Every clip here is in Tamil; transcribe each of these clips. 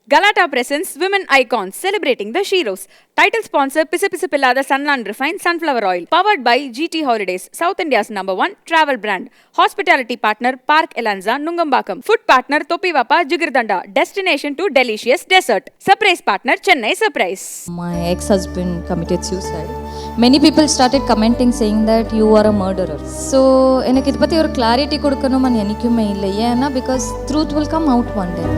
Galata presents Women Icons celebrating the Sheroes. Title sponsor Pisa Pisa Pillada Sunland Refined Sunflower Oil. Powered by GT Holidays, South India's #1 travel brand. Hospitality partner Park Elanza Nungambakam. Food partner Topi Vapa Jigirdanda. Destination to delicious dessert. Surprise partner Chennai Surprise. My ex-husband committed suicide. Many people started commenting saying that you are a murderer. So எனக்கு இதை பற்றி ஒரு கிளாரிட்டி கொடுக்கணும்னு எனக்குமே இல்லை. ஏன்னா because truth will come out one day.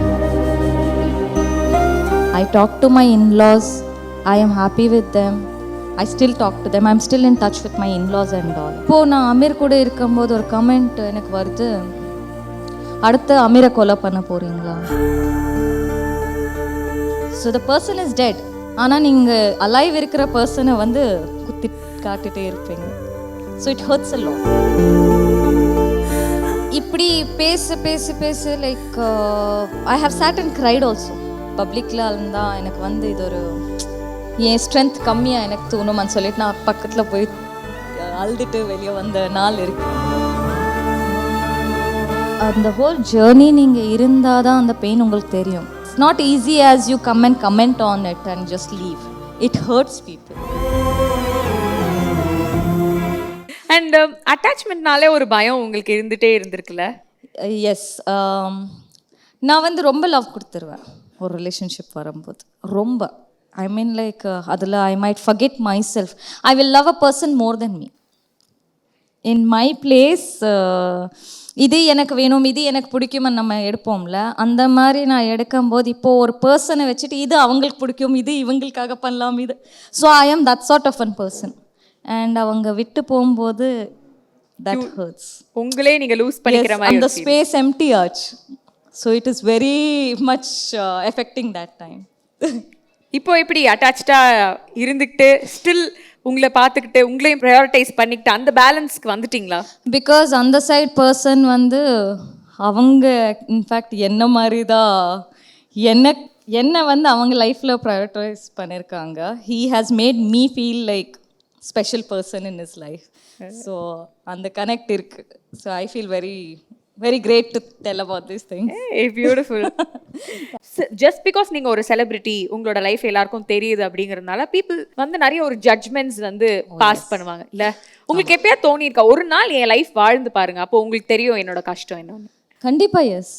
I talk to my in-laws. I am happy with them. I still talk to them. I'm still in touch with my in-laws and all. இப்போது நான் அமீர் கூட இருக்கும்போது ஒரு கமெண்ட் எனக்கு வருது, அடுத்து அமீரை கொலை பண்ண போகிறீங்களா? So the person is dead. ஆனால் நீங்கள் அலைவ் இருக்கிற பர்சனை வந்து குத்தி காட்டிகிட்டே இருப்பீங்க. So it hurts a lot. இப்படி பேச பேச பேச like I have sat and cried also. பப்ளிக்கில் இருந்தால் எனக்கு வந்து இது ஒரு என் ஸ்ட்ரென்த் கம்மியாக எனக்கு தோணுமான்னு சொல்லிட்டு நான் பக்கத்தில் போய் அழுதுட்டு வெளியே வந்த நாள் இருக்கு. அந்த ஹோல் ஜேர்னி நீங்கள் இருந்தால் தான் அந்த பெயின் உங்களுக்கு தெரியும். It's not easy as you comment on it and just leave. It hurts people. And அட்டாச்மெண்ட்னாலே ஒரு பயம் உங்களுக்கு இருந்துகிட்டே இருந்திருக்குல்ல? எஸ். நான் வந்து ரொம்ப லவ் கொடுத்துருவேன் ஒரு ரிலேஷன்ஷிப் வரும்போது. ரொம்ப ஐ மீன் லைக் அதில் I might forget my self. I will love a person more than me. In my place இது எனக்கு வேணும், இது எனக்கு பிடிக்கும்னு நம்ம எடுப்போம்ல, அந்த மாதிரி நான் எடுக்கும்போது இப்போது ஒரு பர்சனை வச்சுட்டு இது அவங்களுக்கு பிடிக்கும், இது இவங்களுக்காக பண்ணலாம், இது. So I am that sort of an person. And அவங்க விட்டு போகும்போது தட் ஹர்ட்ஸ். உங்களே நீங்கள் லூஸ் பண்ணிக்கிற மாதிரி அந்த ஸ்பேஸ் எம்டி ஆச்சு. So it is very much affecting that time. இப்போ எப்படி அட்டாச்சாக இருந்துக்கிட்டு ஸ்டில் உங்களை பார்த்துக்கிட்டு உங்களையும் ப்ரையாரிட்டைஸ் பண்ணிக்கிட்டு அந்த பேலன்ஸ்க்கு வந்துட்டிங்களா? பிகாஸ் அந்த சைட் பர்சன் வந்து அவங்க இன்ஃபேக்ட் என்ன மாதிரி தான் என்னை வந்து அவங்க லைஃப்பில் ப்ரையாரிட்டைஸ் பண்ணியிருக்காங்க. He has made me feel like special person in his life. So அந்த கனெக்ட் இருக்குது. So I feel very great to tell about these things. Hey, beautiful. Just because நீங்க ஒரு செலிபிரிட்டி, உங்களோட லைஃப் எல்லாருக்கும் தெரியுது அப்படிங்கறதுனால பீப்புள் வந்து நிறைய ஒரு ஜட்ஜ்மெண்ட்ஸ் வந்து பாஸ் பண்ணுவாங்க இல்ல? உங்களுக்கு எப்பயா தோணி இருக்கா ஒரு நாள் என் லைஃப் வாழ்ந்து பாருங்க, அப்போ உங்களுக்கு தெரியும் என்னோட கஷ்டம் என்னன்னு? கண்டிப்பாக எஸ்,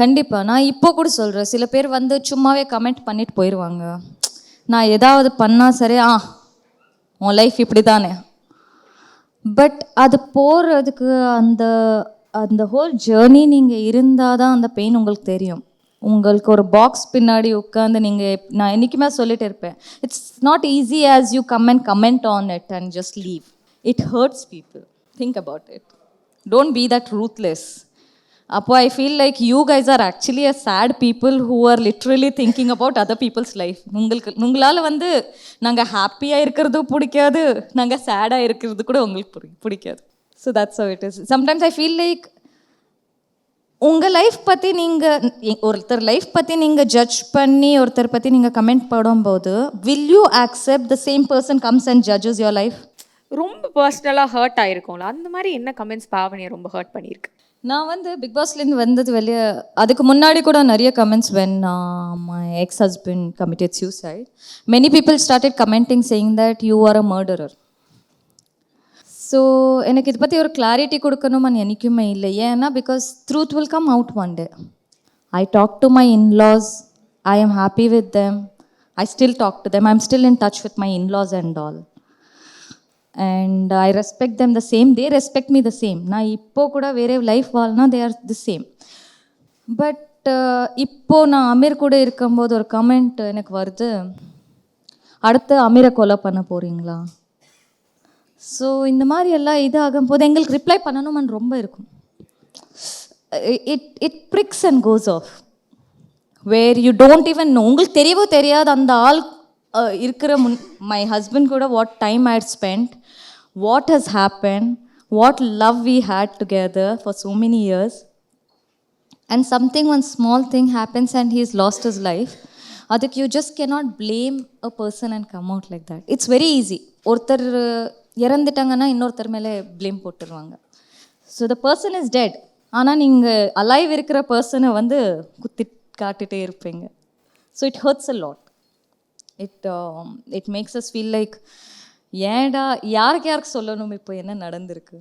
கண்டிப்பாக. நான் இப்போ கூட சொல்கிறேன், சில பேர் வந்து சும்மாவே கமெண்ட் பண்ணிட்டு போயிடுவாங்க. நான் ஏதாவது பண்ணால் சரி, உன் லைஃப் இப்படி தானே. பட் அது போகிறதுக்கு அந்த ஹோல் ஜேர்னி நீங்கள் இருந்தால் தான் அந்த பெயின் உங்களுக்கு தெரியும். உங்களுக்கு ஒரு பாக்ஸ் பின்னாடி உட்காந்து நான் என்றைக்குமே சொல்லிட்டு இருப்பேன், it's not easy as you comment on it and just leave. It hurts people. Think about it. Don't be that ruthless. அப்போ I feel like you guys are actually a sad people who are literally thinking about other people's life. உங்களால் வந்து நாங்கள் ஹாப்பியாக இருக்கிறதும் பிடிக்காது, நாங்கள் சேடாக இருக்கிறது கூட உங்களுக்கு பிடிக்காது. So that's how it is. Sometimes I feel like உங்கள் லைஃப் பற்றி ஒருத்தர் லைஃப் பற்றி நீங்கள் ஜட்ஜ் பண்ணி ஒருத்தர் பற்றி நீங்கள் கமெண்ட் போடும்போது will you accept the same person comes and judges your life? ரொம்ப பர்சனலாக ஹர்ட் ஆகிருக்கும்ல, அந்த மாதிரி என்ன கமெண்ட்ஸ் பாவனையை ரொம்ப ஹர்ட் பண்ணியிருக்கு? நான் வந்து பிக் பாஸ்லேருந்து வந்தது வெளியே அதுக்கு முன்னாடி கூட நிறைய comments when my ex husband committed suicide. Many people started commenting saying that you are a murderer. So எனக்கு இதை பற்றி ஒரு கிளாரிட்டி கொடுக்கணும்னு எனக்குமே இல்லை. ஏன்னா because truth will come out one day. I talk to my in-laws. I am happy with them. I still talk to them. I am still in touch with my in-laws and all. And I respect them the same. They respect me the same. நான் இப்போது கூட வேறே லைஃப் வாழ்னா they are the same. But இப்போது நான் அமீர் கூட இருக்கும்போது ஒரு கமெண்ட் எனக்கு வருது, அடுத்து அமீரை கொலை பண்ண போகிறீங்களா? ஸோ இந்த மாதிரி எல்லாம் இது ஆகும்போது எங்களுக்கு ரிப்ளை பண்ணணும்னு ரொம்ப இருக்கும். It pricks and goes off where you don't even know. உங்களுக்கு தெரியவோ தெரியாது அந்த ஆள் இருக்கிற மை ஹஸ்பண்ட் கூட what time I had spend, what has happen, what love we had together for so many years. And something one small thing happens and he is lost his life. அதுக்கு you just cannot blame a person and come out like that. It's very easy. ஒருத்தர் இறந்துட்டாங்கன்னா இன்னொருத்தர் மேலே ப்ளேம் போட்டுருவாங்க. So the person is dead. ஆனால் நீங்கள் அலைவ் இருக்கிற பர்சனை வந்து குத்தி காட்டிகிட்டே இருப்பீங்க. So it hurts a lot. It makes us feel like ஏன்டா யாருக்கு சொல்லணும் இப்போ என்ன நடந்திருக்கு,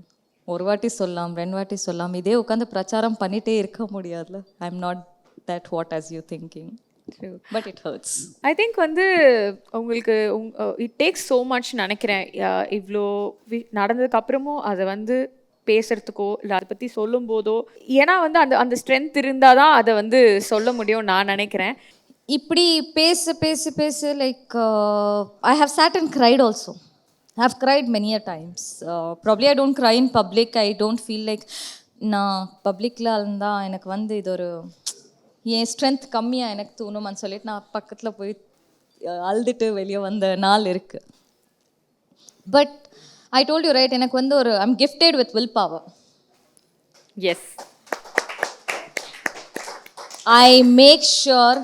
ஒரு வாட்டி சொல்லலாம், 2 வாட்டி சொல்லலாம், இதே உட்காந்து பிரச்சாரம் பண்ணிகிட்டே இருக்க முடியாதுல்ல. I am not that what as you thinking, but it hurts. I think வந்து உங்களுக்கு இட் டேக்ஸ் ஸோ மச் நினைக்கிறேன். இவ்வளோ நடந்ததுக்கு அப்புறமும் அதை வந்து பேசுறதுக்கோ இல்லை அதை பற்றி சொல்லும் போதோ, ஏன்னா வந்து அந்த அந்த ஸ்ட்ரென்த் இருந்தால் தான் அதை வந்து சொல்ல முடியும் நான் நினைக்கிறேன். இப்படி பேச பேச பேச like I have sat and cried also. I have cried many a times. Probably I don't cry in public. I don't feel like நான் பப்ளிக்கில் இருந்தால் எனக்கு வந்து இது ஒரு என் ஸ்ட்ரென்த் கம்மியாக எனக்கு தோணுமான்னு சொல்லிட்டு நான் பக்கத்தில் போய் அழுதுட்டு வெளியே வந்த நாள் இருக்குது. But I told you right, எனக்கு வந்து ஒரு I'm gifted with will power. Yes, I make sure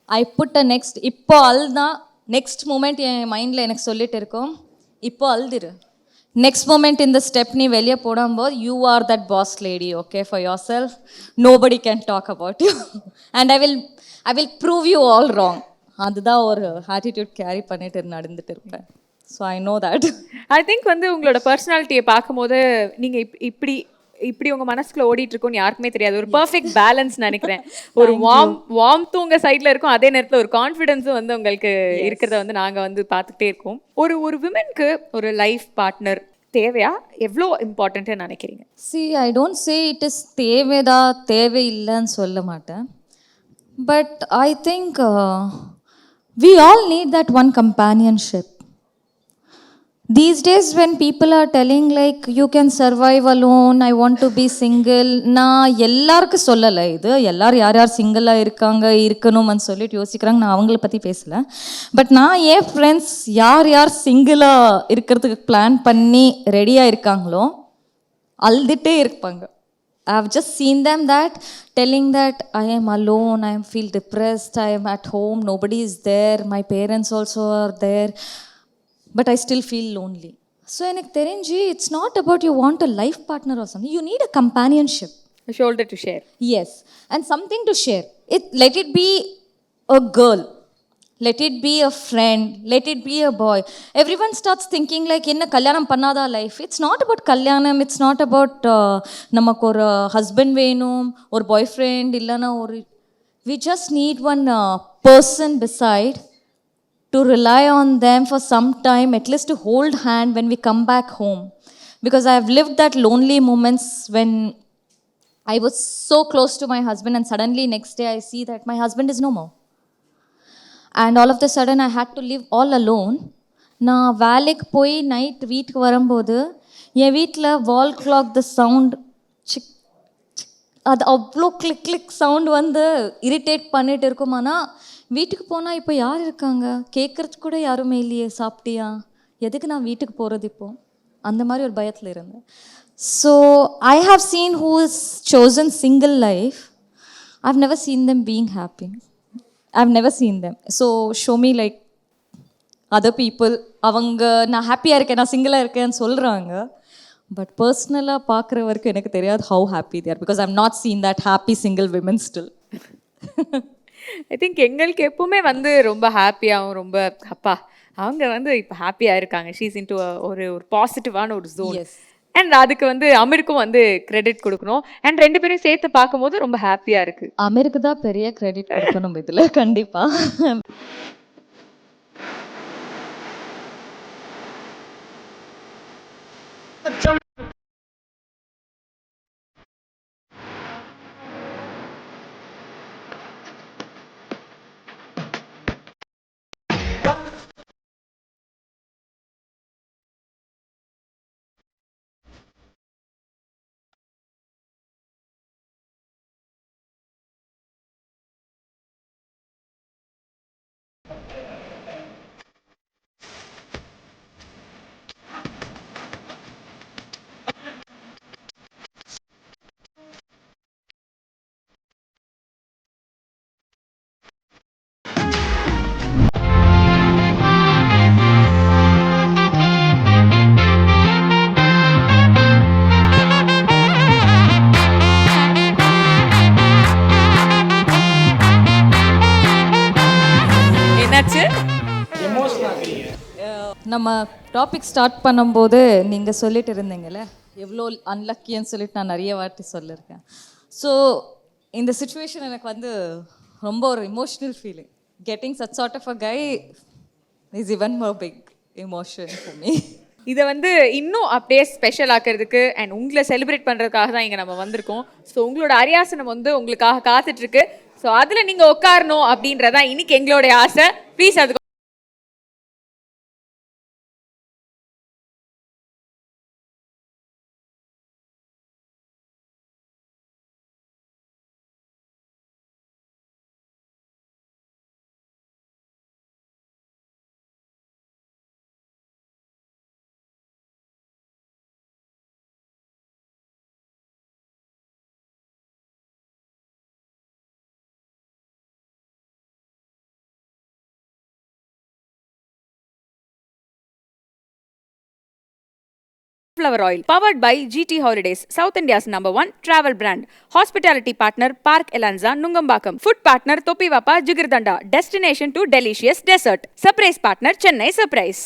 I put a next. இப்போ அழுதான் நெக்ஸ்ட் மூமெண்ட் என் மைண்டில் எனக்கு சொல்லிட்டு இருக்கோம், இப்போ அழுதுரு, நெக்ஸ்ட் மூமெண்ட் இந்த ஸ்டெப் நீ வெளியே போடும்போது you are that boss lady, okay, for yourself, nobody can talk about you and I will prove you all wrong. அதுதான் ஒரு ஆட்டிடியூட் கேரி பண்ணிட்டு நடந்துட்டு இருப்பேன். So I know that. I think வந்து உங்களோட பர்சனாலிட்டியை பார்க்கும்போது நீங்கள் இப்படி இப்படி உங்க மனசுக்குள்ள ஓடிட்டு இருக்கும்னு யாருக்குமே தெரியாது. ஒரு பர்ஃபெக்ட் பேலன்ஸ் நினைக்கிறேன். ஒரு வார்ம் உங்க சைட்ல இருக்கும், அதே நேரத்தில் ஒரு கான்ஃபிடென்ஸும் வந்து உங்களுக்கு இருக்கிறத வந்து நாங்க வந்து பார்த்துட்டே இருக்கோம். ஒரு விமனுக்கு ஒரு லைஃப் பார்ட்னர் தேவையா, எவ்வளோ இம்பார்ட்டன்ட்னு நினைக்கிறீங்க? I don't say it is தேவைதா தேவையில்லைன்னு சொல்ல மாட்டேன். But I think we all need that one companionship. These days when people are telling like you can survive alone, I want to be single, நான் எல்லாருக்கும் சொல்லலை, இது எல்லாரும் யார் யார் சிங்கிளாக இருக்காங்க இருக்கணும்னு சொல்லிட்டு யோசிக்கிறாங்க, நான் அவங்கள பற்றி பேசலை. பட் நான் என் ஃப்ரெண்ட்ஸ் யார் யார் சிங்கிளாக இருக்கிறதுக்கு பிளான் பண்ணி ரெடியாக இருக்காங்களோ அழுதுகிட்டே இருப்பாங்க. I have just seen them that telling that I am alone, I am feel depressed, I am at home, nobody is there, my parents also are there, but I still feel lonely. So எனக்கு தெரிஞ்சு it's not about you want a life partner or something, you need a companionship, a shoulder to share. yes, and something to share. Let it be a girl, let it be a friend, let it be a boy. Everyone starts thinking like என்ன கல்யாணம் பண்ணாதா லைஃப். It's not about கல்யாணம், it's not about நமக்கு ஒரு ஹஸ்பண்ட் வேணும், ஒரு பாய் ஃப்ரெண்ட் இல்லைன்னா ஒரு, we just need one person beside to rely on them for some time, at least to hold hand when we come back home. Because I have lived that lonely moments when I was so close to my husband and suddenly next day I see that my husband is no more. And all of a sudden I had to live all alone. நான் வேலைக்கு போய் நைட் வீட்டுக்கு வரும்போது என் வீட்டில் வால் கிளாக் த சவுண்ட் சிக் அது அவ்வளோ கிளிக் கிளிக் சவுண்ட் வந்து இரிட்டேட் பண்ணிட்டு இருக்குமானா, வீட்டுக்கு போனால் இப்போ யார் இருக்காங்க கேட்குறதுக்கு கூட யாருமே இல்லையே, சாப்பிட்டியா, எதுக்கு நான் வீட்டுக்கு போகிறது இப்போ, அந்த மாதிரி ஒரு பயத்தில் இருந்தேன். So I have seen who is chosen single life, I have never seen them being happy, I have never seen them. So show me like other people, அவங்க நான் ஹாப்பியாக இருக்கேன், நான் சிங்கிளாக இருக்கேன்னு சொல்கிறாங்க, பட் பர்சனலாக பார்க்குற வரைக்கும் எனக்கு தெரியாது how happy they are, because I have not seen that happy single women still. I think எங்களுக்கு எப்பவுமே வந்து ரொம்ப ஹாப்பியாகவும் ரொம்ப அப்பா அவங்க வந்து இப்போ ஹாப்பியாக இருக்காங்க, ஷீஸ் இன்டு ஒரு பாசிட்டிவான ஒரு ஜோன். அண்ட் அதுக்கு வந்து அமீருக்கும் வந்து கிரெடிட் கொடுக்கணும். அண்ட் ரெண்டு பேரும் சேர்த்து பார்க்கும்போது ரொம்ப ஹாப்பியாக இருக்குது. அமீருக்கு தான் பெரிய கிரெடிட் கொடுக்கணும் இதில் கண்டிப்பாக. என்னாச்சு? நம்ம டாபிக் ஸ்டார்ட் பண்ணும்போது நீங்கள் சொல்லிட்டு இருந்தீங்கல்ல எவ்வளோ அன்லக்கின்னு சொல்லிட்டு நான் நிறைய வாட்டி சொல்லியிருக்கேன். ஸோ இந்த சுச்சுவேஷன் எனக்கு வந்து ரொம்ப ஒரு emotional feeling. Getting such sort of a guy is even more big emotion for me. இதை வந்து இன்னும் அப்படியே ஸ்பெஷல் ஆக்கிறதுக்கு அண்ட் உங்களை செலிப்ரேட் பண்ணுறதுக்காக தான் இங்கே நம்ம வந்திருக்கோம். ஸோ உங்களோட அரியாசனம் வந்து உங்களுக்காக காத்துட்ருக்கு. ஸோ அதில் நீங்கள் உட்காரணும் அப்படின்றதான் இன்னைக்கு எங்களுடைய ஆசை. ப்ளீஸ் அதுக்கு Sunflower Oil, powered by GT Holidays, South India's #1 travel brand. Hospitality partner Park Elanza, Nungambakam. Food partner Topi Vapa, Jigirdanda. Destination to delicious dessert. Surprise partner Chennai Surprise.